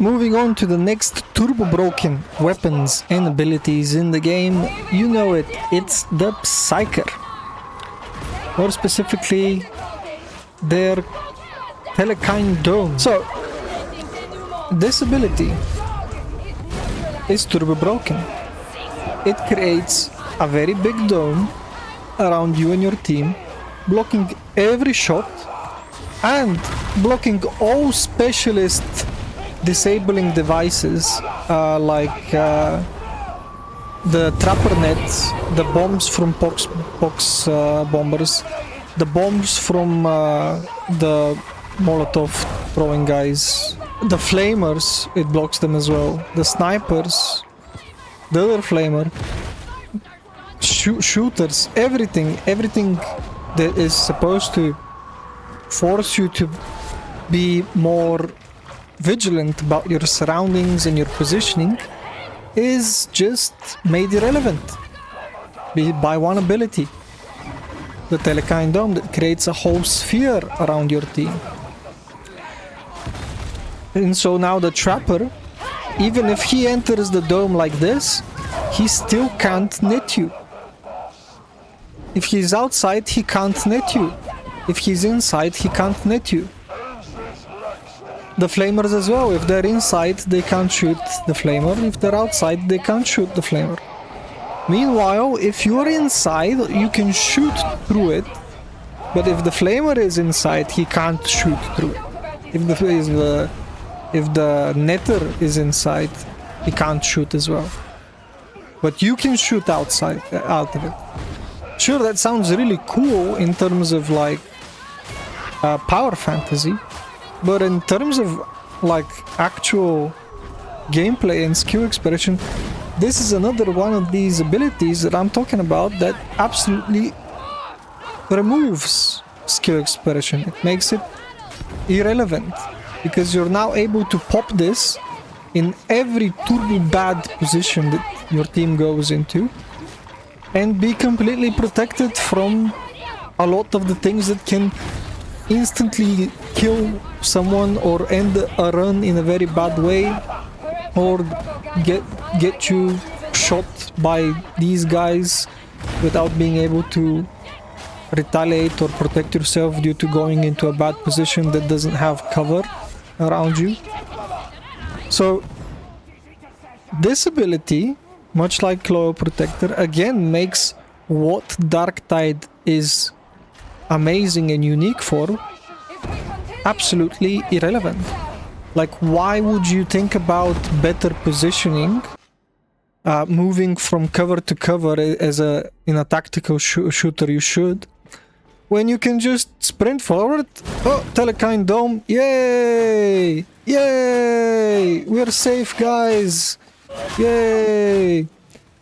Moving on to the next turbo broken weapons and abilities in the game, you know it, it's the Psyker. More specifically, their telekine dome. So, this ability is turbo broken. It creates a very big dome around you and your team, blocking every shot and blocking all specialist disabling devices like the trapper nets, the bombs from box bombers, the bombs from the Molotov throwing guys, the flamers, it blocks them as well, the snipers, the other flamer, shooters, everything that is supposed to force you to be more vigilant about your surroundings and your positioning is just made irrelevant by one ability, the telekine dome, that creates a whole sphere around your team. And so now the trapper, even if he enters the dome like this, he still can't net you. If he's outside, he can't net you. If he's inside, he can't net you. The flamers as well, if they're inside, they can't shoot the flamer. If they're outside, they can't shoot the flamer. Meanwhile, if you're inside, you can shoot through it. But if the flamer is inside, he can't shoot through it. If the netter is inside, he can't shoot as well. But you can shoot out of it. Sure, that sounds really cool in terms of like power fantasy, but in terms of like actual gameplay and skill expression, this is another one of these abilities that I'm talking about that absolutely removes skill expression. It makes it irrelevant because you're now able to pop this in every turbo bad position that your team goes into and be completely protected from a lot of the things that can instantly kill someone or end a run in a very bad way, or get you shot by these guys without being able to retaliate or protect yourself due to going into a bad position that doesn't have cover around you. So this ability, much like Loyal Protector, again makes what Darktide is amazing and unique for absolutely irrelevant. Like, why would you think about better positioning, moving from cover to cover in a tactical shooter? You should, when you can just sprint forward. Oh, telekine dome, yay, yay, we're safe, guys, yay.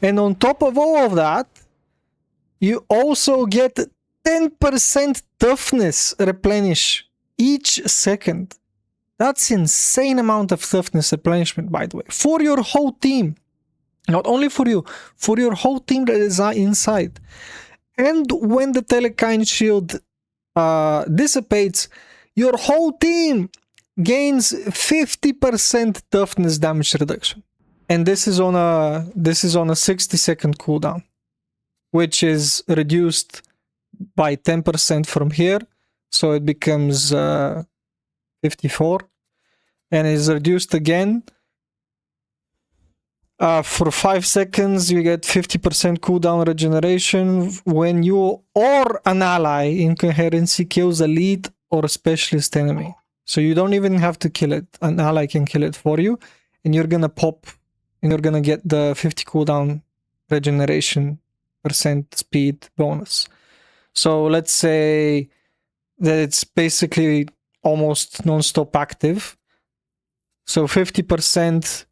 And on top of all of that, you also get 10% toughness replenish each second. That's insane amount of toughness replenishment, by the way, for your whole team. Not only for you, for your whole team that is inside. And when the telekine shield dissipates, your whole team gains 50% toughness damage reduction. And this is on a 60-second cooldown, which is reduced by 10% from here, so it becomes 54, and is reduced again for 5 seconds. You get 50% cooldown regeneration when you or an ally in coherency kills a lead or a specialist enemy. So you don't even have to kill it, an ally can kill it for you, and you're gonna pop and you're gonna get the 50 cooldown regeneration % speed bonus. So let's say that it's basically almost non-stop active. So 50%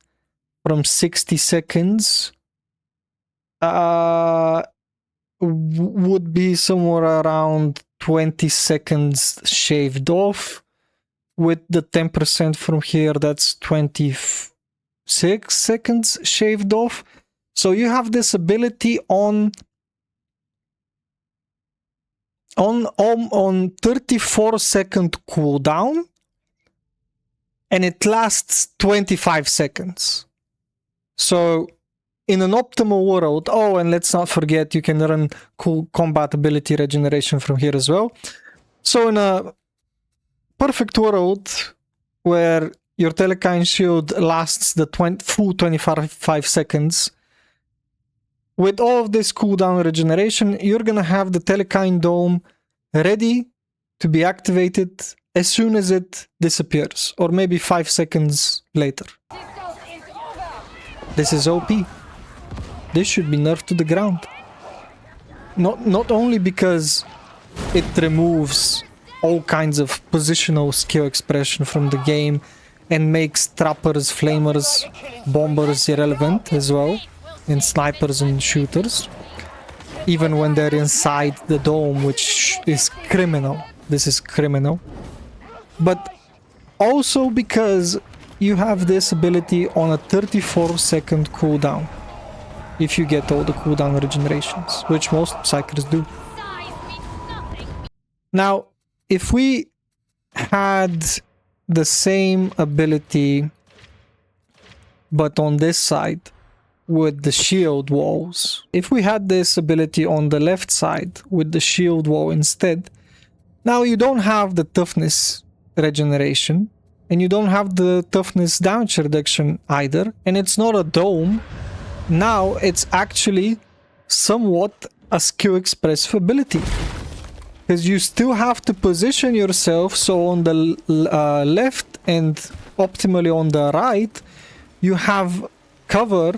from 60 seconds would be somewhere around 20 seconds shaved off. With the 10% from here, that's 26 seconds shaved off. So you have this ability on 34-second cooldown and it lasts 25 seconds. So in an optimal world, oh, and let's not forget you can run cool combat ability regeneration from here as well. So in a perfect world where your telekine shield lasts the full 25 seconds, with all of this cooldown regeneration, you're gonna have the telekine dome ready to be activated as soon as it disappears, or maybe 5 seconds later. This is OP. This should be nerfed to the ground. Not only because it removes all kinds of positional skill expression from the game and makes trappers, flamers, bombers irrelevant as well, and snipers and shooters, even when they're inside the dome, which is criminal. This is criminal. But also because you have this ability on a 34-second cooldown if you get all the cooldown regenerations, which most psychers do. Now, if we had the same ability but on this side with the shield walls, if we had this ability on the left side with the shield wall instead, now you don't have the toughness regeneration and you don't have the toughness damage reduction either, and it's not a dome. Now it's actually somewhat a skill expressive ability, because you still have to position yourself so on the left and optimally on the right you have cover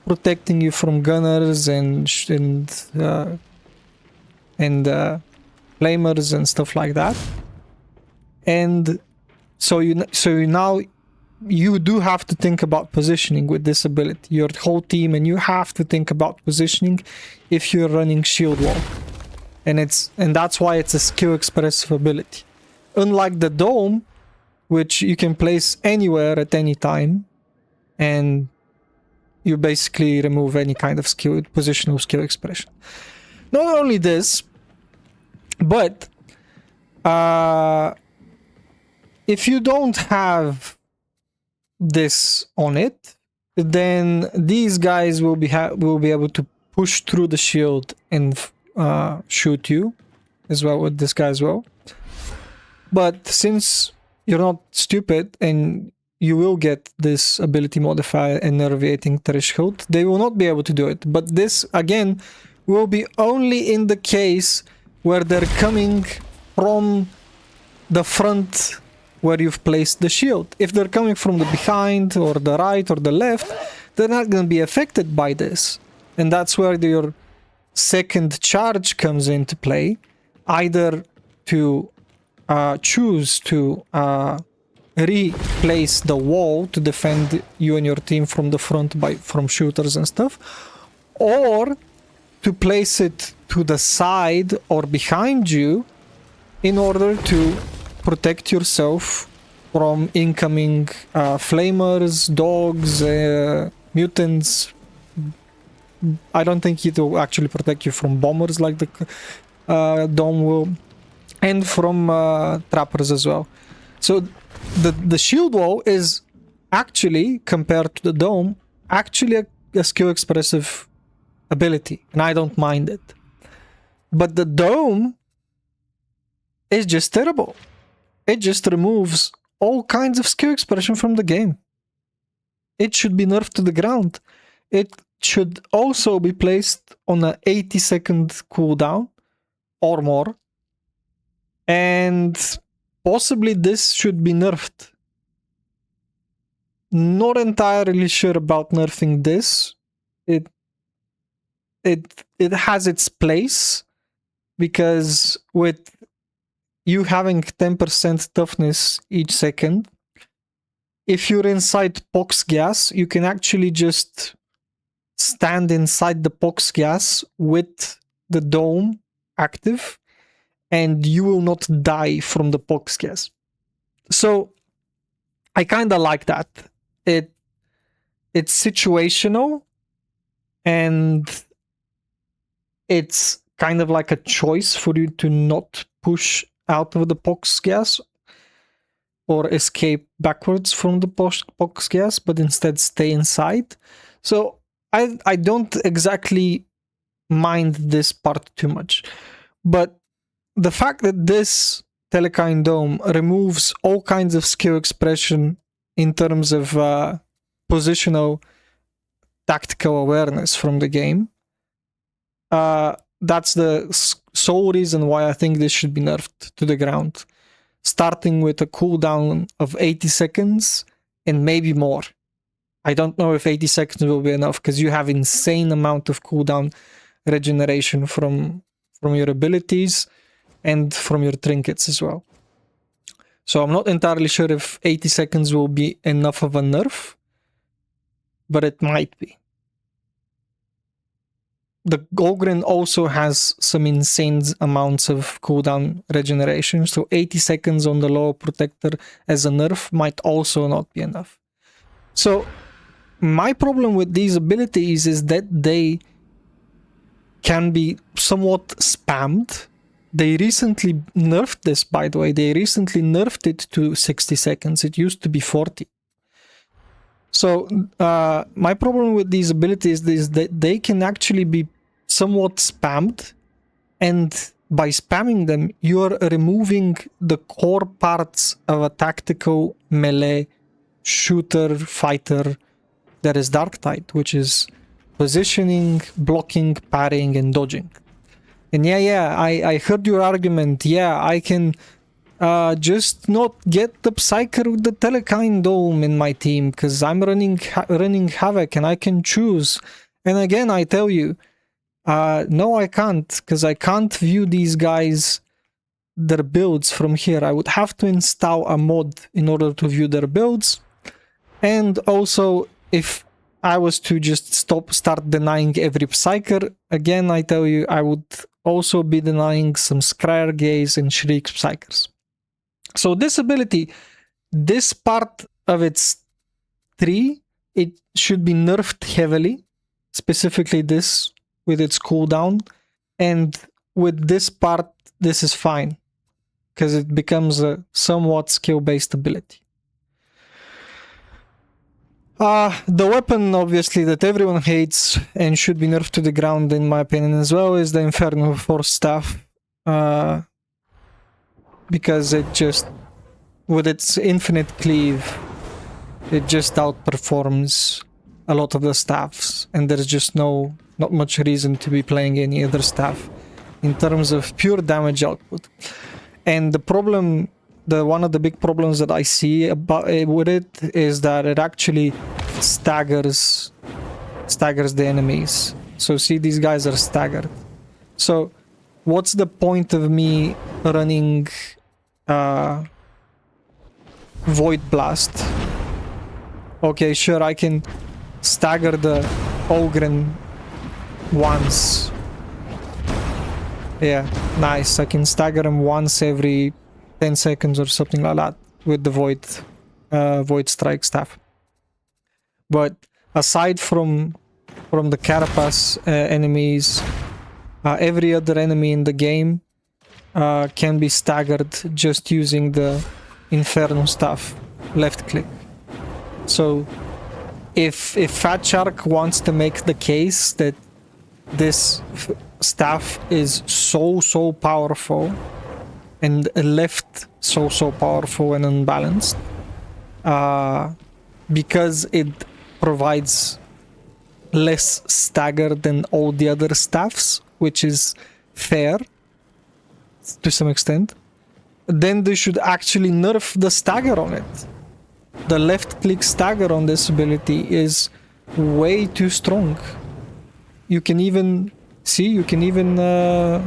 protecting you from gunners and flamers and stuff like that. And so you now you do have to think about positioning with this ability, your whole team, and you have to think about positioning if you're running shield wall. And that's why it's a skill expressive ability. Unlike the dome, which you can place anywhere at any time, and you basically remove any kind of positional skill expression. Not only this, but if you don't have this on it, then these guys will be able to push through the shield and shoot you as well with this guy as well. But since you're not stupid and you will get this ability modifier enervating threshold, they will not be able to do it. But this again will be only in the case where they're coming from the front where you've placed the shield. If they're coming from the behind or the right or the left, they're not going to be affected by this. And that's where your second charge comes into play, either to choose to replace the wall to defend you and your team from the front from shooters and stuff, or to place it to the side or behind you in order to protect yourself from incoming flamers, dogs, mutants. I don't think it will actually protect you from bombers like the dome will, and from trappers as well. So the shield wall is actually, compared to the dome, actually a skill expressive ability, and I don't mind it. But the dome is just terrible. It just removes all kinds of skill expression from the game. It should be nerfed to the ground. It should also be placed on an 80-second cooldown or more. And possibly this should be nerfed. Not entirely sure about nerfing this. It has its place, because with you having 10% toughness each second, if you're inside pox gas, you can actually just stand inside the pox gas with the dome active, and you will not die from the pox gas. So I kind of like that. It's situational, and it's kind of like a choice for you to not push out of the pox gas or escape backwards from the box gas, but instead stay inside. So I don't exactly mind this part too much. But the fact that this telekine dome removes all kinds of skill expression in terms of positional tactical awareness from the game, that's the sole reason why I think this should be nerfed to the ground. Starting with a cooldown of 80 seconds and maybe more. I don't know if 80 seconds will be enough because you have insane amount of cooldown regeneration from your abilities and from your trinkets as well. So I'm not entirely sure if 80 seconds will be enough of a nerf, but it might be. The Golgrin also has some insane amounts of cooldown regeneration, so 80 seconds on the lower protector as a nerf might also not be enough. So my problem with these abilities is that they can be somewhat spammed. They recently nerfed this, by the way. They recently nerfed it to 60 seconds. It used to be 40. So my problem with these abilities is that they can actually be somewhat spammed, and by spamming them, you're removing the core parts of a tactical melee shooter fighter that is Darktide, which is positioning, blocking, parrying, and dodging. And I heard your argument. Yeah, I can just not get the Psyker with the telekine dome in my team because I'm running Havoc and I can choose. And again, I tell you, no, I can't, because I can't view these guys, their builds from here. I would have to install a mod in order to view their builds. And also, if I was to just start denying every Psyker, again, I tell you, I would also be denying some Scryer Gaze and Shriek Psykers. So this ability, this part of its tree, it should be nerfed heavily, specifically this with its cooldown, and with this part, this is fine, because it becomes a somewhat skill-based ability. The weapon, obviously, that everyone hates and should be nerfed to the ground, in my opinion, as well, is the Inferno Force Staff. Because it just, with its infinite cleave, it just outperforms a lot of the staffs, and there's just not much reason to be playing any other staff in terms of pure damage output. And the problem, one of the big problems that I see with it is that it actually staggers the enemies. So see, these guys are staggered. So what's the point of me running Void Blast? Okay, sure, I can stagger the Ogren once. Yeah, nice. I can stagger him once every 10 seconds or something like that with the Void Strike Staff. But aside from the Carapace enemies, every other enemy in the game can be staggered just using the Inferno Staff left click. So if Fat Shark wants to make the case that this staff is so powerful and left so powerful and unbalanced, because it provides less stagger than all the other staffs, which is fair to some extent, then they should actually nerf the stagger on it. The left click stagger on this ability is way too strong. You can even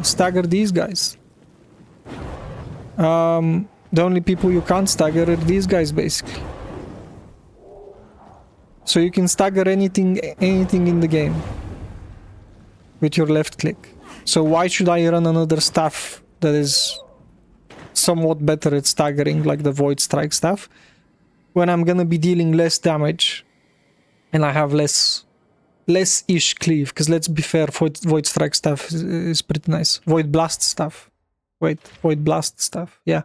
stagger these guys. The only people you can't stagger are these guys, basically. So you can stagger anything in the game with your left click. So why should I run another staff that is somewhat better at staggering, like the Void Strike Staff, when I'm gonna be dealing less damage and I have less-ish cleave? Because let's be fair, Void Strike Staff is pretty nice. Void Blast Staff. Wait, Void Blast Staff. Yeah.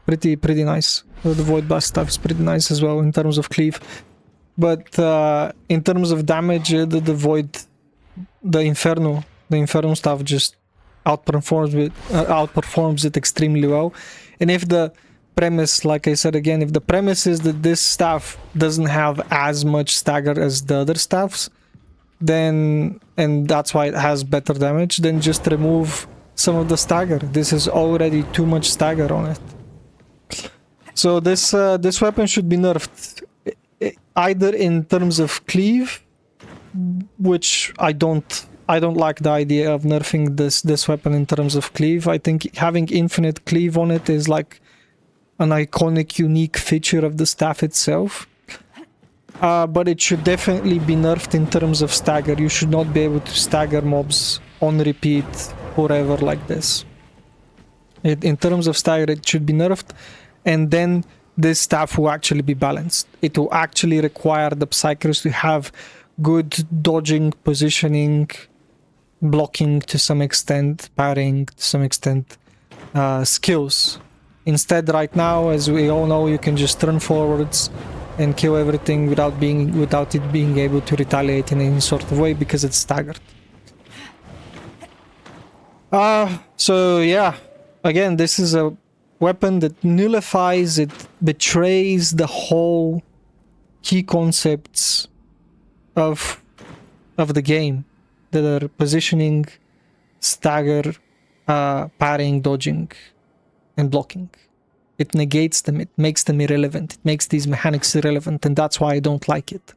pretty nice. The Void Blast stuff is pretty nice as well in terms of cleave. But in terms of damage, the Void, the Inferno stuff just outperforms it extremely well. And if the premise, like I said again, if the premise is that this staff doesn't have as much stagger as the other staffs, then, and that's why it has better damage, then just remove some of the stagger. This is already too much stagger on it. So this weapon should be nerfed, either in terms of cleave, which I don't like the idea of nerfing this weapon in terms of cleave. I think having infinite cleave on it is like an iconic, unique feature of the staff itself. But it should definitely be nerfed in terms of stagger. You should not be able to stagger mobs on repeat forever like this. In terms of stagger, it should be nerfed, and then this staff will actually be balanced. It will actually require the Psychers to have good dodging, positioning, blocking to some extent, parrying to some extent, skills. Instead, right now, as we all know, you can just turn forwards and kill everything without it being able to retaliate in any sort of way because it's staggered. So yeah, again, this is a weapon that nullifies, it betrays the whole key concepts of the game, that are positioning, stagger, parrying, dodging, and blocking. It negates them, it makes them irrelevant, it makes these mechanics irrelevant, and that's why I don't like it.